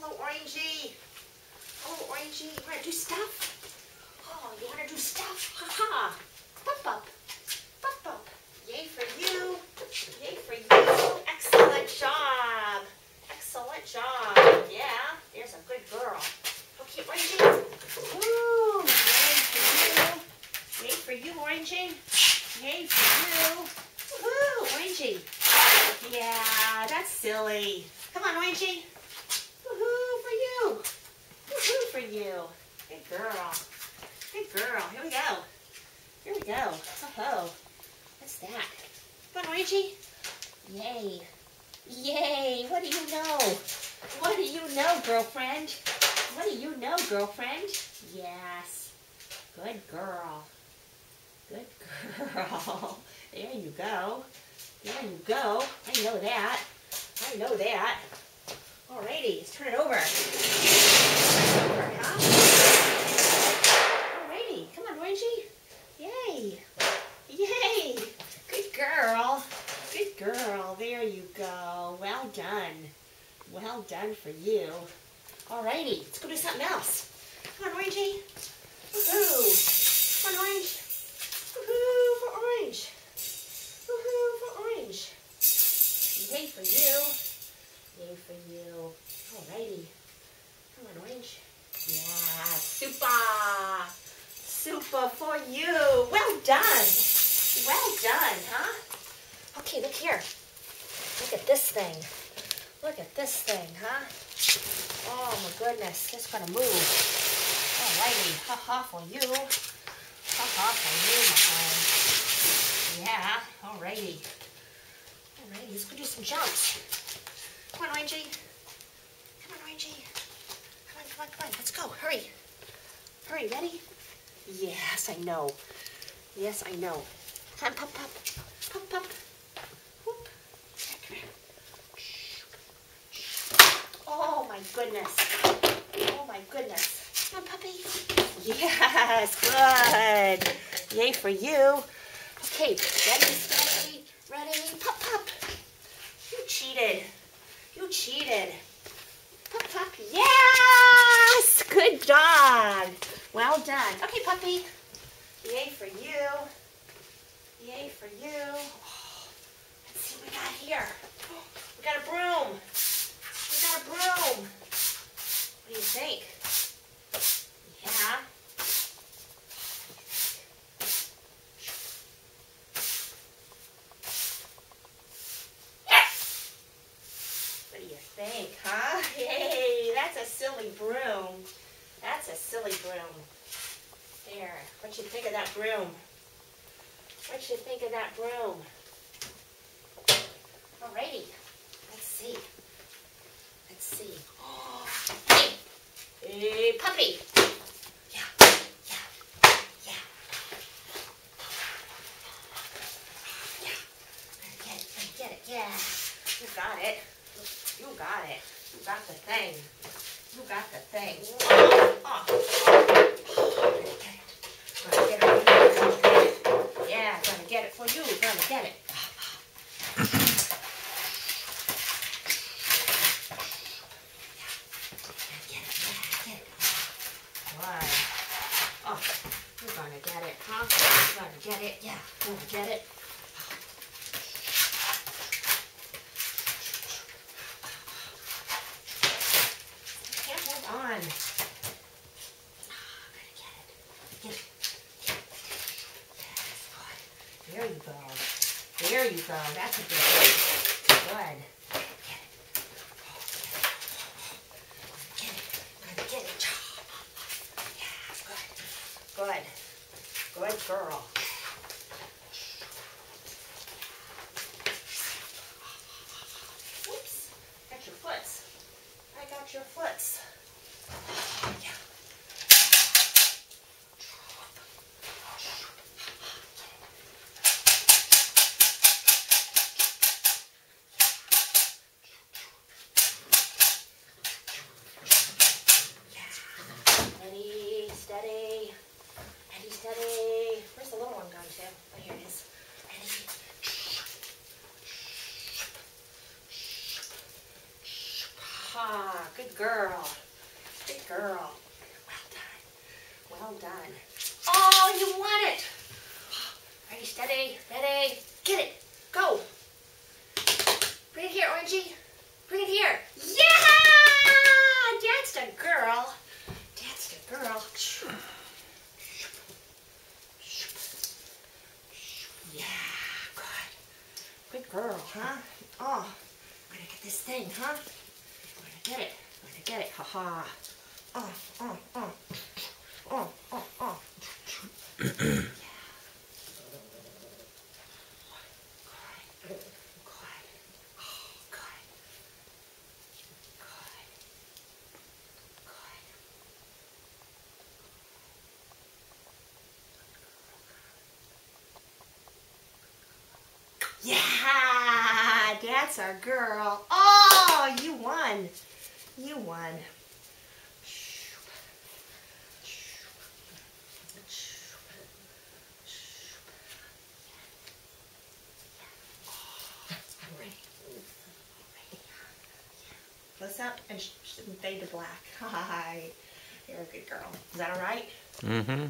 Hello, Orangey. Oh, Orangey, you want to do stuff? Oh, you want to do stuff? Ha-ha. Pop-up. Pop-up. Yay for you. Yay for you. Excellent job. Excellent job. Yeah, there's a good girl. Okay, Orangey. Woo. Yay for you, Orangey. Yay for you. Woohoo, Orangey. Yeah, that's silly. Come on, Orangey. Woohoo for you. Woohoo for you. Good girl. Good girl. Here we go. Here we go. Oh, what's that? Come on, Orangey. Yay. Yay. What do you know? What do you know, girlfriend? What do you know, girlfriend? Yes. Good girl. Good girl. There you go. There you go. I know that. I know that. Alrighty, let's turn it over. Turn it over, huh? Alrighty, come on, Orangey. Yay. Yay. Good girl. Good girl. There you go. Well done. Well done for you. Alrighty, let's go do something else. Come on, Orangey. Woohoo. Come on, Orange. Woohoo for Orange. Woohoo for Orange. Yay for you. Yay for you. Alrighty. Come on, Orange. Yeah, super. Super for you. Well done. Well done, huh? Okay, look here. Look at this thing. Look at this thing, huh? Oh my goodness, it's gonna move. Alrighty, ha-ha for you. Ha-ha for you, my friend. Yeah, alrighty. Alrighty, let's go do some jumps. Come on, Orangey. Come on, Orangey. Come on, come on, come on. Let's go. Hurry. Hurry, ready? Yes, I know. Yes, I know. Come on, pop, pop. Pop, pop. Whoop. Come here. Oh, my goodness. Oh, my goodness. Come on, puppy. Yes, good. Yay for you. Okay, ready, steady, ready, pop, pop. You cheated. You cheated. Pop, pop. Yes! Good dog. Well done. Okay, puppy. Yay for you. Yay for you. Oh, let's see what we got here. We got a broom. We got a broom. What do you think? Yeah. What do you think, huh? Hey, that's a silly broom. That's a silly broom. There. What you think of that broom? What you think of that broom? Alrighty. Let's see. Let's see. Oh, hey. Hey, puppy. Yeah. Yeah. Yeah. Yeah. Get it. Yeah. You got it. You got it. You got the thing. You got the thing. Oh. Gonna get it. Yeah, gonna get it for you. Gonna get it. Get it. Right. Oh, you're gonna get it, huh? You're gonna get it. Yeah, you're gonna get it. On. Get it. There you go. There you go. That's a good one. Good. Get it. Yeah, good. Good girl. Whoops. Got your foots. I got your foots. Yeah. Ready, steady. Ready, steady. Where's the little one gone to? Oh, here it is. Ready. Ha, good girl. Good girl. Well done. Well done. Oh, you won it. Ready, steady, ready. Get it. Go. Bring it here, Orangey. Bring it here. Yeah! That's the girl. That's the girl. Yeah, good. Good girl, huh? Oh, I'm gonna get this thing, huh? I'm gonna get it. I'm gonna get it. Ha ha. Oh, oh, oh. Oh, oh, oh. Yeah. Good. Good. Oh, good. Good. Good. Yeah, that's our girl. Oh, you won. You won. Close up and fade to black. Hi. You're a good girl. Is that all right? Mm-hmm.